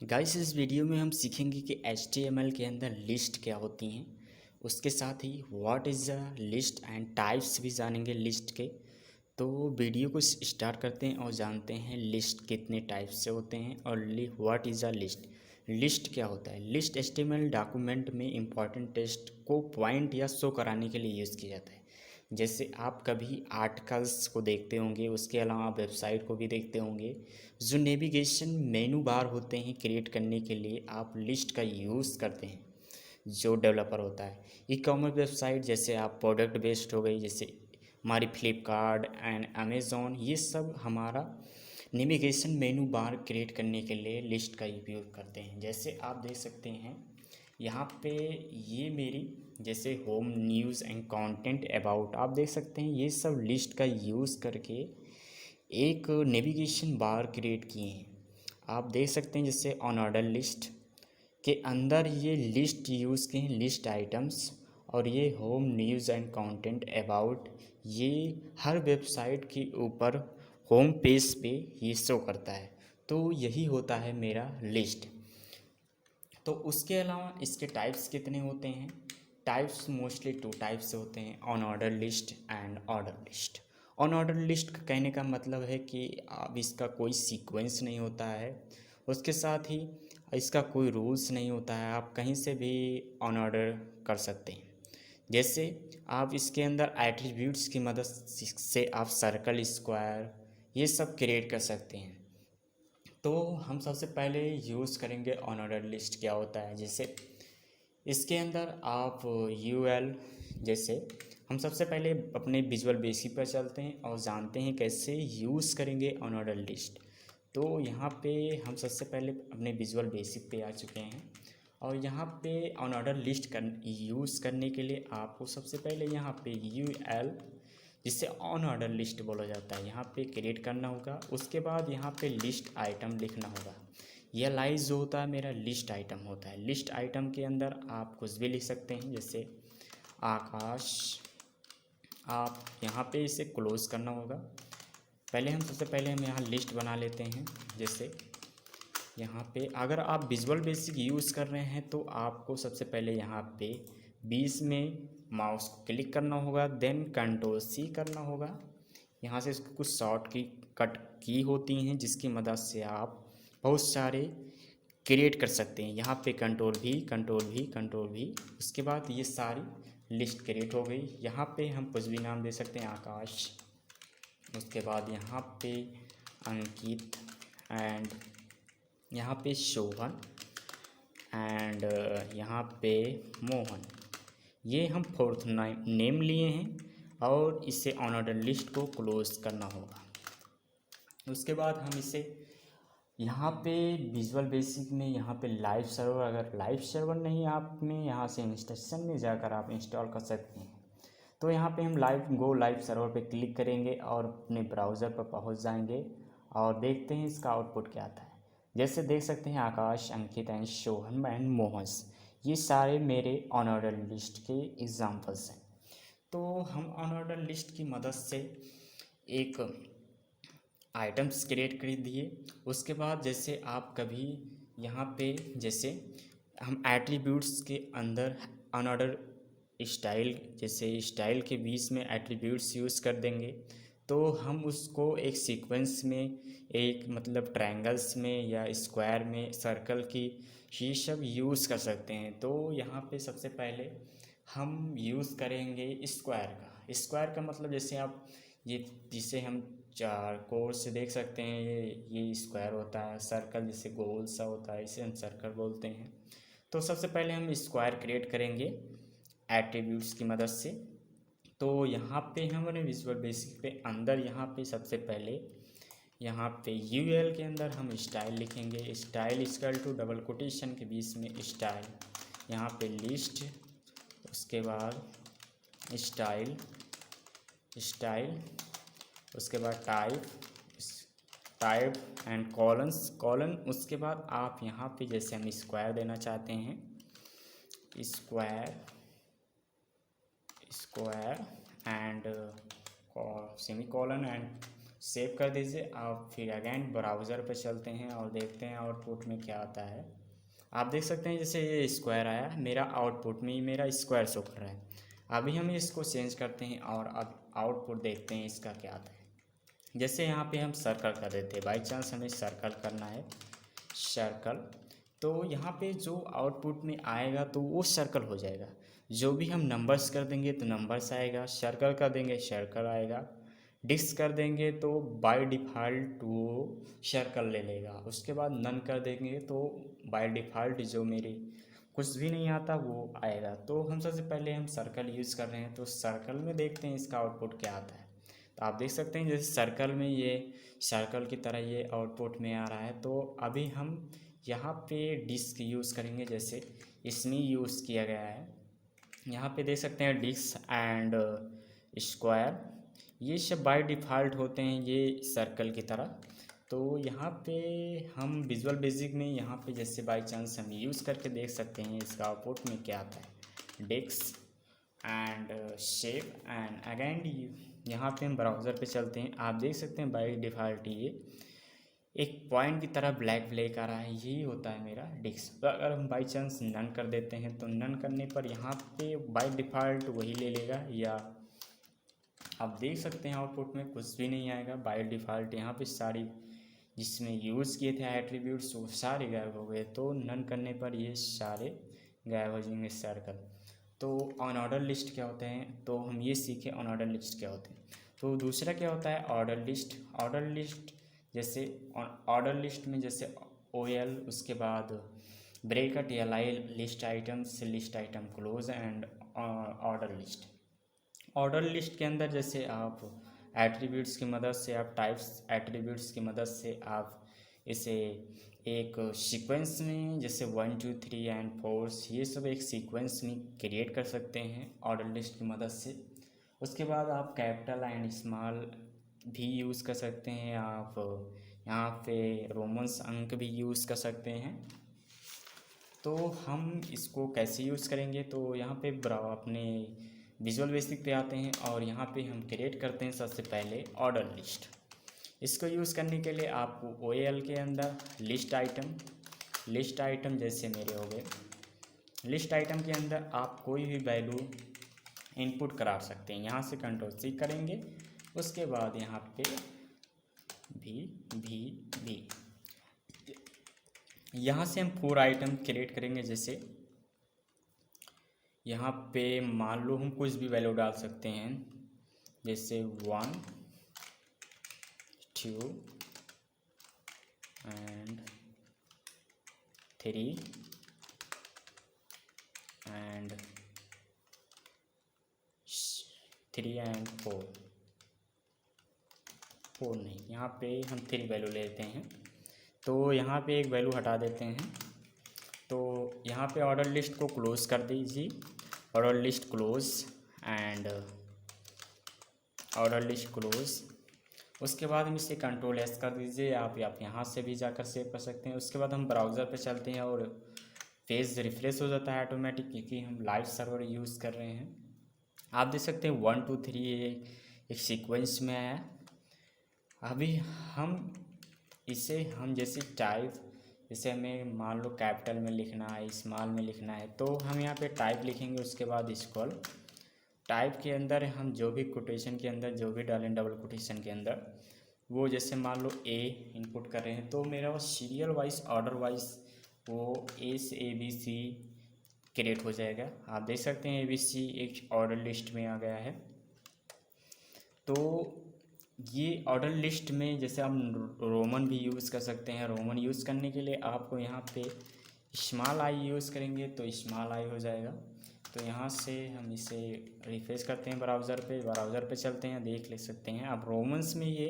Guys इस video में हम सीखेंगे कि HTML के अंदर लिस्ट क्या होती हैं। उसके साथ ही what is a list and types भी जानेंगे लिस्ट के। तो वीडियो को स्टार्ट करते हैं और जानते हैं लिस्ट कितने टाइप से होते हैं और what is a list. List क्या होता है? लिस्ट HTML डॉक्यूमेंट में इंपॉर्टेंट टेक्स्ट को पॉइंट या शो कराने के लिए यूज़ किया जाता है। जैसे आप कभी आर्टिकल्स को देखते होंगे, उसके अलावा आप वेबसाइट को भी देखते होंगे। जो नेविगेशन मेनू बार होते हैं क्रिएट करने के लिए आप लिस्ट का यूज़ करते हैं। जो डेवलपर होता है ई कॉमर्स वेबसाइट, जैसे आप प्रोडक्ट बेस्ड हो गई, जैसे हमारी फ्लिपकार्ट एंड अमेज़ॉन, ये सब हमारा नेविगेशन मेनू बार क्रिएट करने के लिए लिस्ट का उपयोग करते हैं। जैसे आप देख सकते हैं यहाँ पे, ये मेरी जैसे home news and content about, आप देख सकते हैं ये सब लिस्ट का यूज़ करके एक नेविगेशन बार क्रिएट किए हैं। आप देख सकते हैं जैसे ऑन ऑर्डर लिस्ट के अंदर ये लिस्ट यूज़ किए हैं, लिस्ट आइटम्स। और ये home news and content about, ये हर वेबसाइट के ऊपर होम पेज पे ये शो करता है। तो यही होता है मेरा लिस्ट। तो उसके अलावा इसके टाइप्स कितने होते हैं? टाइप्स मोस्टली टू टाइप्स से होते हैं, on order list and order list. On order list का कहने का मतलब है कि अब इसका कोई सीक्वेंस नहीं होता है, उसके साथ ही इसका कोई रूल्स नहीं होता है, आप कहीं से भी ऑन ऑर्डर कर सकते हैं। जैसे आप इसके अंदर एट्रीब्यूट्स की मदद से आप सर्कल, स्क्वायर, ये सब क्रिएट कर सकते हैं। तो हम सबसे पहले यूज़ करेंगे ऑन ऑर्डर लिस्ट क्या होता है। जैसे इसके अंदर आप यूएल, जैसे हम सबसे पहले अपने विजुअल बेसिक पर चलते हैं और जानते हैं कैसे यूज़ करेंगे ऑन ऑर्डर लिस्ट। तो यहाँ पे हम सबसे पहले अपने विजुअल बेसिक पे आ चुके हैं और यहाँ पे ऑन ऑर्डर लिस्ट यूज़ करने के लिए आपको सबसे पहले यहाँ पे यूएल, जिससे ऑन ऑर्डर लिस्ट बोला जाता है, यहाँ पे क्रिएट करना होगा। उसके बाद यहाँ पे लिस्ट आइटम लिखना होगा। यह लाइज जो होता है मेरा लिस्ट आइटम होता है। लिस्ट आइटम के अंदर आप कुछ भी लिख सकते हैं, जैसे आकाश। आप यहाँ पे इसे क्लोज करना होगा। पहले हम सबसे पहले हम यहाँ लिस्ट बना लेते हैं। जैसे यहाँ पे अगर आप विजुअल बेसिक यूज़ कर रहे हैं तो आपको सबसे पहले यहाँ पे 20 में माउस को क्लिक करना होगा, देन कंट्रोल C करना होगा। यहाँ से इसको कुछ शॉर्ट की कट की होती हैं जिसकी मदद से आप बहुत सारे क्रिएट कर सकते हैं। यहाँ पे कंट्रोल V, उसके बाद ये सारी लिस्ट क्रिएट हो गई। यहाँ पे हम कुछ भी नाम दे सकते हैं, आकाश। उसके बाद यहाँ पे अंकित एंड यहाँ पे शोभन एंड यहाँ पे मोहन। ये हम फोर्थ नेम लिए हैं और इसे ऑन ऑर्डर लिस्ट को क्लोज करना होगा। उसके बाद हम इसे यहाँ पे विजुअल बेसिक में यहाँ पे लाइव सर्वर, अगर लाइव सर्वर नहीं आप में, यहाँ से इंस्टॉलेशन में जाकर आप इंस्टॉल कर सकते हैं। तो यहाँ पे हम लाइव सर्वर पे क्लिक करेंगे और अपने ब्राउज़र पर पहुँच जाएंगे और देखते हैं इसका आउटपुट क्या आता है। जैसे देख सकते हैं आकाश, अंकित एंड शोहन एंड मोहन, ये सारे मेरे ऑन ऑर्डर लिस्ट के एग्जाम्पल्स हैं। तो हम ऑन ऑर्डर लिस्ट की मदद से एक आइटम्स क्रिएट कर दिए। उसके बाद जैसे आप कभी यहाँ पे, जैसे हम एट्रीब्यूट्स के अंदर ऑन ऑर्डर स्टाइल, जैसे स्टाइल के बीच में एट्रीब्यूट्स यूज़ कर देंगे तो हम उसको एक सीक्वेंस में, एक मतलब ट्रायंगल्स में या स्क्वायर में, सर्कल की, ये सब यूज़ कर सकते हैं। तो यहाँ पे सबसे पहले हम यूज़ करेंगे स्क्वायर का। स्क्वायर का मतलब जैसे आप ये, जिसे हम चार कोर से देख सकते हैं, ये स्क्वायर होता है। सर्कल जैसे गोल सा होता है, इसे हम सर्कल बोलते हैं। तो सबसे पहले हम स्क्वायर क्रिएट करेंगे एट्रीब्यूट्स की मदद से। तो यहाँ पे हमारे विजुअल बेसिक पे अंदर यहाँ पे सबसे पहले यहाँ पे यूएल के अंदर हम स्टाइल लिखेंगे। Style equal to double quotation के बीच में स्टाइल, यहाँ पे लिस्ट, उसके बाद स्टाइल, उसके बाद टाइप एंड कॉलन। उसके बाद आप यहाँ पे जैसे हम स्क्वायर देना चाहते हैं, square and semi colon and save कर दीजिए। आप फिर अगेन ब्राउज़र पे चलते हैं और देखते हैं आउटपुट में क्या आता है। आप देख सकते हैं जैसे ये स्क्वायर आया, मेरा आउटपुट में मेरा स्क्वायर शो कर रहा है। अभी हम इसको चेंज करते हैं और अब आउटपुट देखते हैं इसका क्या आता है। जैसे यहाँ पे हम सर्कल कर देते हैं, बाई चांस हमें सर्कल करना है, सर्कल, तो यहाँ पे जो आउटपुट में आएगा तो वो सर्कल हो जाएगा। जो भी हम नंबर्स कर देंगे तो नंबर्स आएगा, सर्कल कर देंगे सर्कल आएगा, डिस्क कर देंगे तो बाय डिफ़ॉल्ट वो सर्कल ले लेगा। उसके बाद नन कर देंगे तो बाय डिफ़ॉल्ट जो मेरे कुछ भी नहीं आता वो आएगा। तो हम सबसे पहले हम सर्कल यूज़ कर रहे हैं, तो सर्कल में देखते हैं इसका आउटपुट क्या आता है। तो आप देख सकते हैं जैसे सर्कल में ये सर्कल की तरह ये आउटपुट में आ रहा है। तो अभी हम यहाँ पे डिस्क यूज़ करेंगे, जैसे इसमें यूज़ किया गया है। यहाँ पे देख सकते हैं डिस्क एंड स्क्वायर, ये सब बाय डिफ़ॉल्ट होते हैं ये सर्कल की तरह। तो यहाँ पे हम विजुअल बेसिक में यहाँ पे जैसे बाय चांस हम यूज़ करके देख सकते हैं इसका आउटपुट में क्या आता है, disc and shape and again यहाँ पे हम ब्राउज़र पे चलते हैं। आप देख सकते हैं बाय डिफ़ॉल्ट ये एक पॉइंट की तरह ब्लैक ब्लैक आ रहा है, यही होता है मेरा डिस्क। तो अगर हम बाई चांस नन कर देते हैं तो नन करने पर यहाँ पे बाय डिफ़ॉल्ट वही ले लेगा, या आप देख सकते हैं आउटपुट में कुछ भी नहीं आएगा बाय डिफ़ॉल्ट। यहाँ पे सारी जिसमें यूज़ किए थे एट्रीब्यूट्स वो सारे गायब हो गए। तो नन करने पर ये सारे गायब हो जाएंगे सर्कल। तो ऑन ऑर्डर लिस्ट क्या होते हैं, तो हम ये सीखे ऑन ऑर्डर लिस्ट क्या होते हैं। तो दूसरा क्या होता है ऑर्डर लिस्ट। ऑर्डर लिस्ट जैसे ऑर्डर लिस्ट में जैसे OL, उसके बाद bracket LI, list item close and order list. Order list के अंदर जैसे आप एट्रीब्यूट्स की मदद से, आप टाइप्स एट्रीब्यूट्स की मदद से आप इसे एक सीक्वेंस में जैसे 1 2 3 एंड 4 ये सब एक सीक्वेंस में क्रिएट कर सकते हैं ऑर्डर लिस्ट की मदद से। उसके बाद आप कैपिटल एंड स्मॉल भी यूज़ कर सकते हैं, आप यहाँ पे रोमन्स अंक भी यूज़ कर सकते हैं। तो हम इसको कैसे यूज़ करेंगे, तो यहाँ पे अपने विजुअल बेसिक पे आते हैं और यहाँ पे हम क्रिएट करते हैं सबसे पहले ऑर्डर लिस्ट। इसको यूज़ करने के लिए आपको OL के अंदर लिस्ट आइटम जैसे मेरे हो गए, लिस्ट आइटम के अंदर आप कोई भी वैल्यू इनपुट करा सकते हैं। यहाँ से Ctrl+C करेंगे, उसके बाद यहाँ पे भी यहाँ से हम 4 आइटम क्रिएट करेंगे। जैसे यहाँ पे मान लो हम कुछ भी वैल्यू डाल सकते हैं, जैसे 1 2 एंड 3 एंड 4 नहीं, यहाँ पे हम 3 वैल्यू लेते हैं। तो यहाँ पे एक वैल्यू हटा देते हैं। तो यहाँ पे ऑर्डर लिस्ट को क्लोज़ कर दीजिए, order list close and order list close. उसके बाद हम इसे Ctrl+S कर दीजिए। आप यहाँ से भी जाकर सेव कर सकते हैं। उसके बाद हम ब्राउज़र पे चलते हैं और पेज रिफ्रेश हो जाता है ऑटोमेटिक, क्योंकि हम लाइव सर्वर यूज़ कर रहे हैं। आप देख सकते हैं 1 2 3 एक सीक्वेंस में आया। अभी हम इसे हम जैसे टाइप, जैसे हमें मान लो कैपिटल में लिखना है, स्मॉल में लिखना है, तो हम यहाँ पे टाइप लिखेंगे। उसके बाद स्क्वॉल टाइप के अंदर हम जो भी कोटेशन के अंदर जो भी डालें डबल कोटेशन के अंदर, वो जैसे मान लो A इनपुट कर रहे हैं तो मेरा वो सीरियल वाइज ऑर्डर वाइज वो A से ABC क्रिएट हो जाएगा। आप देख सकते हैं ABC एक ऑर्डर लिस्ट में आ गया है। तो ये ऑर्डर लिस्ट में जैसे हम रोमन भी यूज़ कर सकते हैं। रोमन यूज़ करने के लिए आपको यहाँ पे स्मॉल आई यूज़ करेंगे तो स्मॉल आई हो जाएगा। तो यहाँ से हम इसे रिफ्रेश करते हैं, ब्राउज़र पे चलते हैं, देख ले सकते हैं आप रोमन्स में ये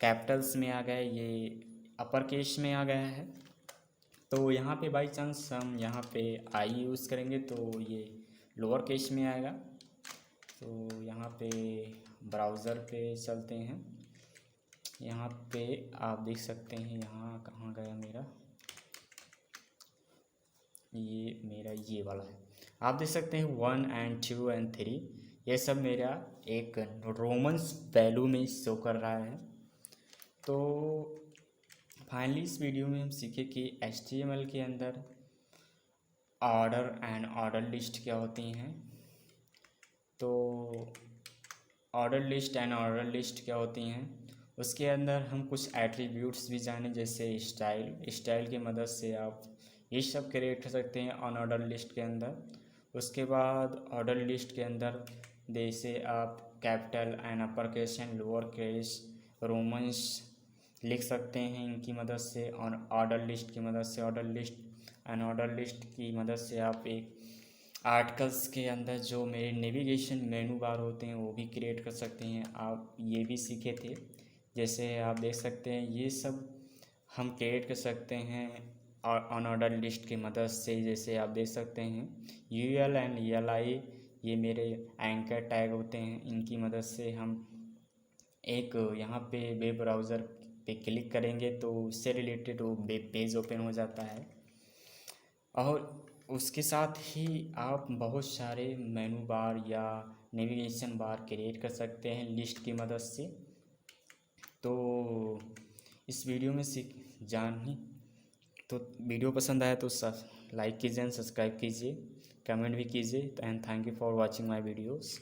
कैपिटल्स में आ गया, ये अपर केस में आ गया है। तो यहाँ पे बाई चांस हम यहाँ पे आई यूज़ करेंगे तो ये लोअर केस में आएगा। तो यहाँ पे ब्राउज़र पे चलते हैं, यहाँ पे आप देख सकते हैं, यहाँ कहाँ गया मेरा, ये मेरा ये वाला है। आप देख सकते हैं 1 एंड 2 एंड 3 ये सब मेरा एक रोमन्स वैल्यू में शो कर रहा है। तो फाइनली इस वीडियो में हम सीखे कि HTML के अंदर ऑर्डर एंड ऑर्डर लिस्ट क्या होती हैं। तो order list and order list क्या होती हैं, उसके अंदर हम कुछ एट्रीब्यूट्स भी जाने, जैसे स्टाइल की मदद से आप ये सब क्रिएट कर सकते हैं ऑन ऑर्डर लिस्ट के अंदर। उसके बाद ऑर्डर लिस्ट के अंदर जैसे आप capital and upper case and lower case Romans लिख सकते हैं इनकी मदद से, और ऑर्डर लिस्ट की मदद से order list and order list की मदद से आप एक आर्टिकल्स के अंदर जो मेरे नेविगेशन मेनू बार होते हैं वो भी क्रिएट कर सकते हैं। आप ये भी सीखे थे, जैसे आप देख सकते हैं ये सब हम क्रिएट कर सकते हैं ऑन ऑर्डर लिस्ट की मदद से। जैसे आप देख सकते हैं UL एंड ELI ये मेरे एंकर टैग होते हैं, इनकी मदद से हम एक यहाँ पे वेब ब्राउज़र पे क्लिक करेंगे तो उससे रिलेटेड वो वेब पेज ओपन हो जाता है। और उसके साथ ही आप बहुत सारे मेनू बार या नेविगेशन बार क्रिएट कर सकते हैं लिस्ट की मदद से। तो इस वीडियो में तो वीडियो पसंद आया तो लाइक कीजिए एंड सब्सक्राइब कीजिए, कमेंट भी कीजिए, and thank you for watching my videos.